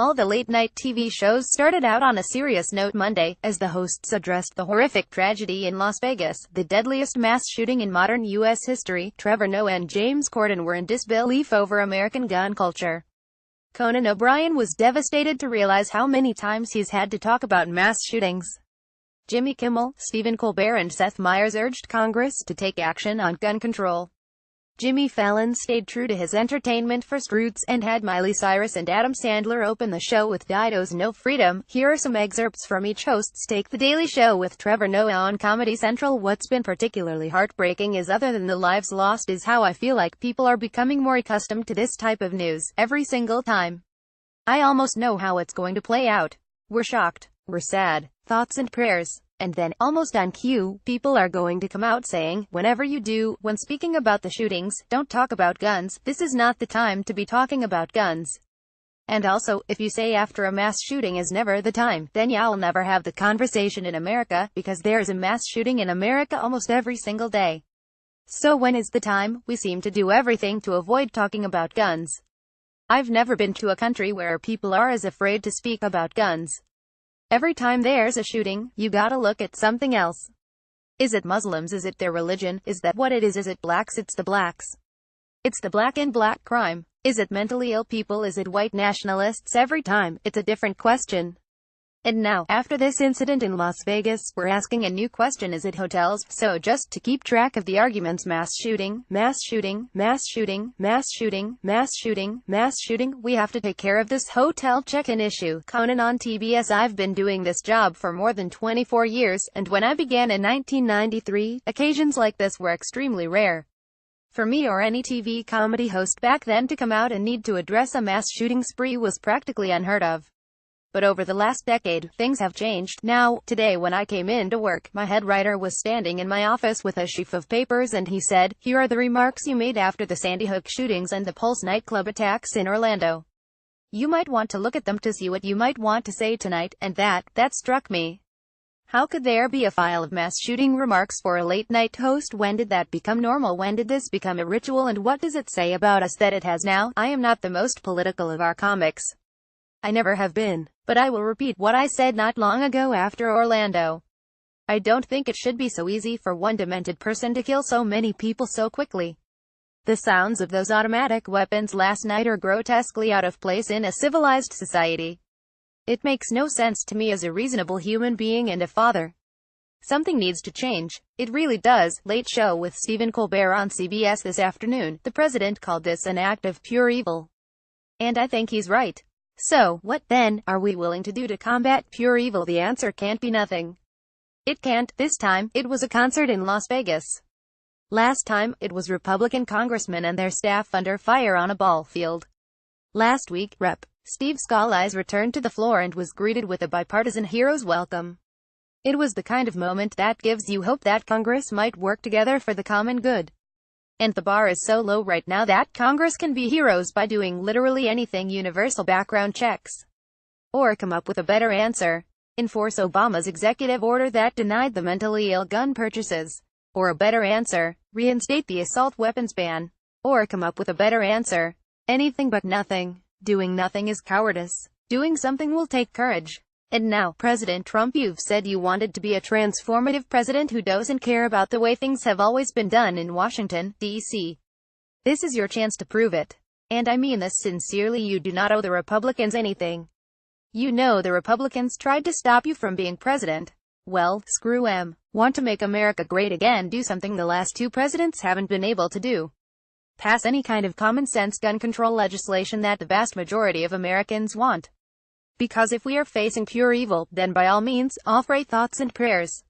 All the late-night TV shows started out on a serious note Monday, as the hosts addressed the horrific tragedy in Las Vegas, the deadliest mass shooting in modern U.S. history. Trevor Noah and James Corden were in disbelief over American gun culture. Conan OBrien was devastated to realize how many times he's had to talk about mass shootings. Jimmy Kimmel, Stephen Colbert and Seth Meyers urged Congress to take action on gun control. Jimmy Fallon stayed true to his entertainment-first roots, and had Miley Cyrus and Adam Sandler open the show with Dido's No Freedom. Here are some excerpts from each host's take. The Daily Show with Trevor Noah on Comedy Central. What's been particularly heartbreaking is, other than the lives lost, is how I feel like people are becoming more accustomed to this type of news, every single time. I almost know how it's going to play out. We're shocked, we're sad, thoughts and prayers. And then, almost on cue, people are going to come out saying, whenever you do, when speaking about the shootings, don't talk about guns, this is not the time to be talking about guns. And also, if you say after a mass shooting is never the time, then y'all never have the conversation in America, because there's a mass shooting in America almost every single day. So when is the time? We seem to do everything to avoid talking about guns. I've never been to a country where people are as afraid to speak about guns. Every time there's a shooting, you gotta look at something else. Is it Muslims? Is it their religion? Is that what it is? Is it blacks? It's the blacks. It's the black and black crime. Is it mentally ill people? Is it white nationalists? Every time, it's a different question. And now, after this incident in Las Vegas, we're asking a new question. Is it hotels? So just to keep track of the arguments: mass shooting, mass shooting, mass shooting, mass shooting, mass shooting, mass shooting, we have to take care of this hotel check-in issue. Conan on TBS. I've been doing this job for more than 24 years, and when I began in 1993, occasions like this were extremely rare. For me or any TV comedy host back then to come out and need to address a mass shooting spree was practically unheard of. But over the last decade, things have changed. Now, today when I came in to work, my head writer was standing in my office with a sheaf of papers, and he said, "Here are the remarks you made after the Sandy Hook shootings and the Pulse nightclub attacks in Orlando. You might want to look at them to see what you might want to say tonight." And that struck me. How could there be a file of mass shooting remarks for a late-night host? When did that become normal? When did this become a ritual? And what does it say about us that it has now? I am not the most political of our comics. I never have been. But I will repeat what I said not long ago after Orlando. I don't think it should be so easy for one demented person to kill so many people so quickly. The sounds of those automatic weapons last night are grotesquely out of place in a civilized society. It makes no sense to me as a reasonable human being and a father. Something needs to change. It really does. Late Show with Stephen Colbert on CBS this afternoon. The president called this an act of pure evil. And I think he's right. So, what, then, are we willing to do to combat pure evil? The answer can't be nothing. It can't. This time, it was a concert in Las Vegas. Last time, it was Republican congressmen and their staff under fire on a ball field. Last week, Rep. Steve Scalise returned to the floor and was greeted with a bipartisan hero's welcome. It was the kind of moment that gives you hope that Congress might work together for the common good. And the bar is so low right now that Congress can be heroes by doing literally anything: universal background checks. Or come up with a better answer. Enforce Obama's executive order that denied the mentally ill gun purchases. Or a better answer. Reinstate the assault weapons ban. Or come up with a better answer. Anything but nothing. Doing nothing is cowardice. Doing something will take courage. And now, President Trump, you've said you wanted to be a transformative president who doesn't care about the way things have always been done in Washington, D.C. This is your chance to prove it. And I mean this sincerely. You do not owe the Republicans anything. You know the Republicans tried to stop you from being president. Well, screw 'em. Want to make America great again? Do something the last two presidents haven't been able to do. Pass any kind of common-sense gun control legislation that the vast majority of Americans want. Because if we are facing pure evil, then by all means, offer thoughts and prayers.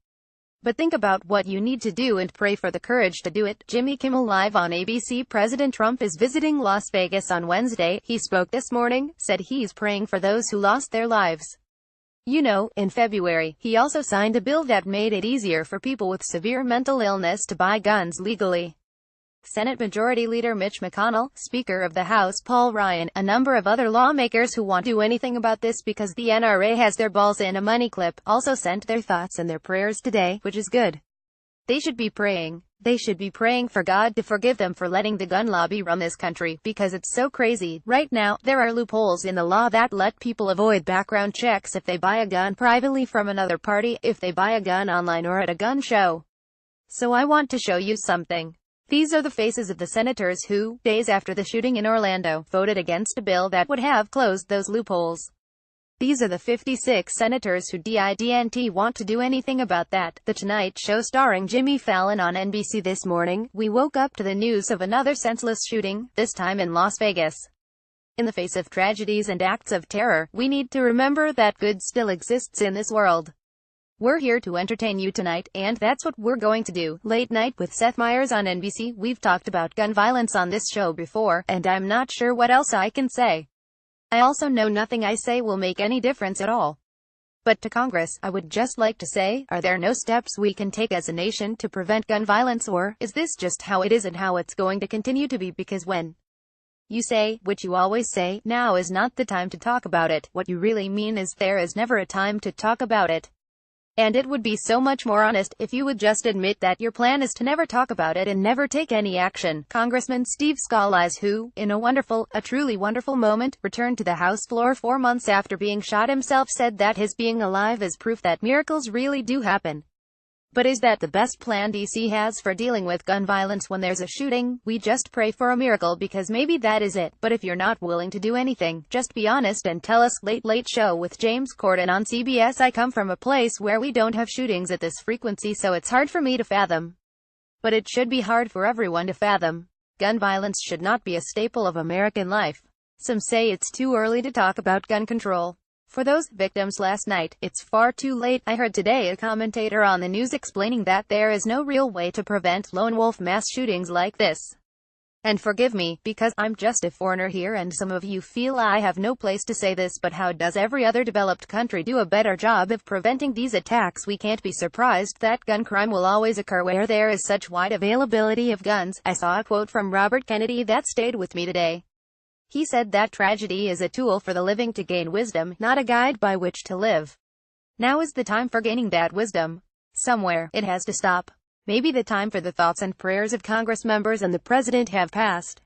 But think about what you need to do and pray for the courage to do it. Jimmy Kimmel Live on ABC. President Trump is visiting Las Vegas on Wednesday. He spoke this morning, said he's praying for those who lost their lives. You know, in February, he also signed a bill that made it easier for people with severe mental illness to buy guns legally. Senate Majority Leader Mitch McConnell, Speaker of the House Paul Ryan, a number of other lawmakers who won't do anything about this because the NRA has their balls in a money clip, also sent their thoughts and their prayers today, which is good. They should be praying. They should be praying for God to forgive them for letting the gun lobby run this country, because it's so crazy. Right now, there are loopholes in the law that let people avoid background checks if they buy a gun privately from another party, if they buy a gun online or at a gun show. So I want to show you something. These are the faces of the senators who, days after the shooting in Orlando, voted against a bill that would have closed those loopholes. These are the 56 senators who didn't want to do anything about that. The Tonight Show starring Jimmy Fallon on NBC this morning, we woke up to the news of another senseless shooting, this time in Las Vegas. In the face of tragedies and acts of terror, we need to remember that good still exists in this world. We're here to entertain you tonight, and that's what we're going to do. Late Night with Seth Meyers on NBC. We've talked about gun violence on this show before, and I'm not sure what else I can say. I also know nothing I say will make any difference at all. But to Congress, I would just like to say, are there no steps we can take as a nation to prevent gun violence, or is this just how it is and how it's going to continue to be? Because when you say, which you always say, now is not the time to talk about it, what you really mean is there is never a time to talk about it. And it would be so much more honest if you would just admit that your plan is to never talk about it and never take any action. Congressman Steve Scalise, who, in a truly wonderful moment, returned to the House floor 4 months after being shot himself, said that his being alive is proof that miracles really do happen. But is that the best plan DC has for dealing with gun violence when there's a shooting? We just pray for a miracle because maybe that is it. But if you're not willing to do anything, just be honest and tell us. Late Show with James Corden on CBS. I come from a place where we don't have shootings at this frequency, so it's hard for me to fathom. But it should be hard for everyone to fathom. Gun violence should not be a staple of American life. Some say it's too early to talk about gun control. For those victims last night, it's far too late. I heard today a commentator on the news explaining that there is no real way to prevent lone wolf mass shootings like this. And forgive me, because I'm just a foreigner here and some of you feel I have no place to say this, but how does every other developed country do a better job of preventing these attacks? We can't be surprised that gun crime will always occur where there is such wide availability of guns. I saw a quote from Robert Kennedy that stayed with me today. He said that tragedy is a tool for the living to gain wisdom, not a guide by which to live. Now is the time for gaining that wisdom. Somewhere, it has to stop. Maybe the time for the thoughts and prayers of Congress members and the President have passed.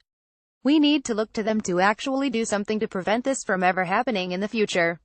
We need to look to them to actually do something to prevent this from ever happening in the future.